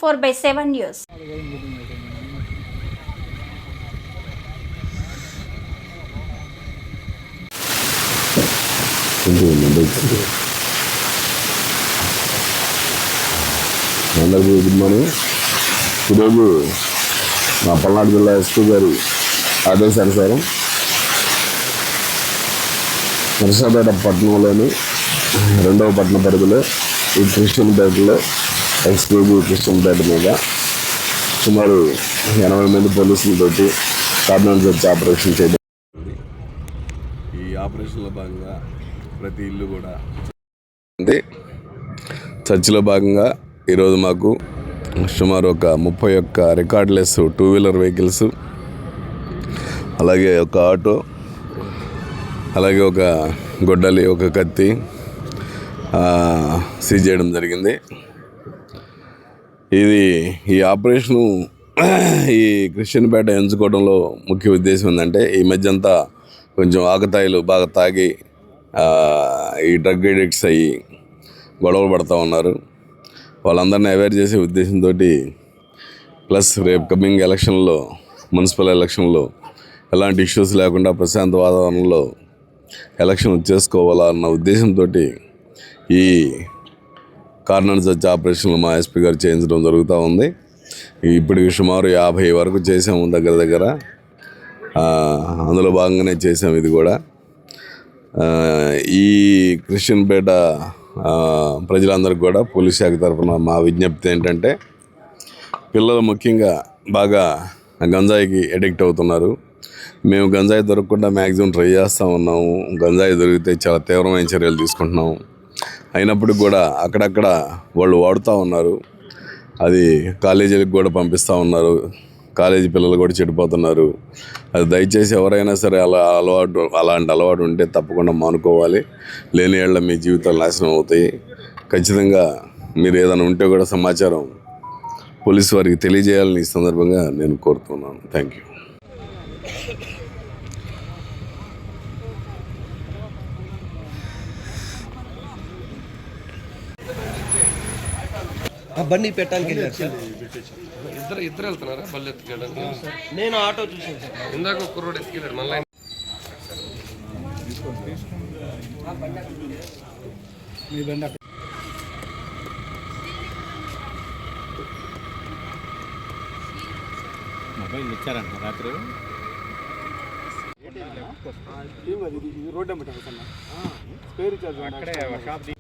4/7 News. అందరికీ good morning. ఈరోజు మా పల్నాడు జిల్లా ఎస్పీ గారి ఆదేశానుసారం నరసాపేట పట్టణంలోని 2వ పట్టణ పరిధిలో ఈ క్రిస్టియన్ పేటలో ఎక్స్క్లూజివ్ క్రిస్టియన్ పేట మీద సుమారు 80 మంది పోలీసులతోటి కార్నర్ చర్చ్ ఆపరేషన్ చేయడం. ఈ ఆపరేషన్లో భాగంగా ప్రతి ఇల్లు కూడా చర్చిలో భాగంగా ఈరోజు మాకు సుమారు ఒక 31 రికార్డ్లెస్ 2-వీలర్ వెహికల్స్, అలాగే ఒక ఆటో, అలాగే ఒక గొడ్డలి, ఒక కత్తి సీజ్ చేయడం జరిగింది. ఈ ఆపరేషను ఈ క్రిస్టియన్ పేట ఎంచుకోవడంలో ముఖ్య ఉద్దేశం ఏంటంటే, ఈ మధ్య అంతా కొంచెం ఆకతాయిలు బాగా తాగి ఈ డ్రగ్ ఎడిక్ట్స్ అయ్యి గొడవలు పడుతూ ఉన్నారు. వాళ్ళందరినీ అవేర్ చేసే ఉద్దేశంతో, ప్లస్ రేపు కమింగ్ ఎలక్షన్లో, మున్సిపల్ ఎలక్షన్లో ఎలాంటి ఇష్యూస్ లేకుండా ప్రశాంత వాతావరణంలో ఎలక్షన్ చేసుకోవాలన్న ఉద్దేశంతో ఈ కార్నర్ చర్చ్ ఆపరేషన్లు మా ఎస్పీ గారు చేయించడం జరుగుతూ ఉంది. ఇప్పటికి సుమారు 50 వరకు చేసాము దగ్గర. అందులో భాగంగానే చేసాము ఇది కూడా. ఈ క్రిస్టియన్ పేట ప్రజలందరికీ కూడా పోలీస్ శాఖ తరఫున మా విజ్ఞప్తి ఏంటంటే, పిల్లలు ముఖ్యంగా బాగా గంజాయికి అడిక్ట్ అవుతున్నారు. మేము గంజాయి దొరకకుండా మ్యాక్సిమం ట్రై చేస్తూ ఉన్నాము. గంజాయి దొరికితే చాలా తీవ్రమైన చర్యలు తీసుకుంటున్నాము. అయినప్పటికీ కూడా అక్కడక్కడ వాళ్ళు వాడుతూ ఉన్నారు. అది కాలేజీలకు కూడా పంపిస్తూ ఉన్నారు. కాలేజీ పిల్లలు కూడా చెడిపోతున్నారు. అది దయచేసి ఎవరైనా సరే అలాంటి అలవాటు ఉంటే తప్పకుండా మానుకోవాలి. లేని ఏళ్ళ మీ జీవితాలు నాశనం అవుతాయి. ఖచ్చితంగా మీరు ఏదైనా ఉంటే కూడా సమాచారం పోలీసు వారికి తెలియజేయాలని ఈ సందర్భంగా నేను కోరుతున్నాను. Thank you. బండి పెట్టడానికి ఇద్దరు వెళ్తున్నారా బళ్ళు ఎత్తుకెళ్ళడానికి? నేను ఆటో చూసాను సార్. ఇందాక ఒక రోడ్ ఎత్తుకెళ్ళాడు మళ్ళీ. మొబైల్ ఇచ్చారంట రాత్రి. రోడ్ అక్కడే షాప్.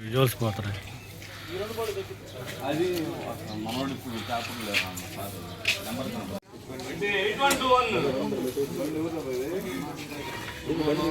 విజువల్స్ పోతున్నాయి. అది మనోడి నెంబర్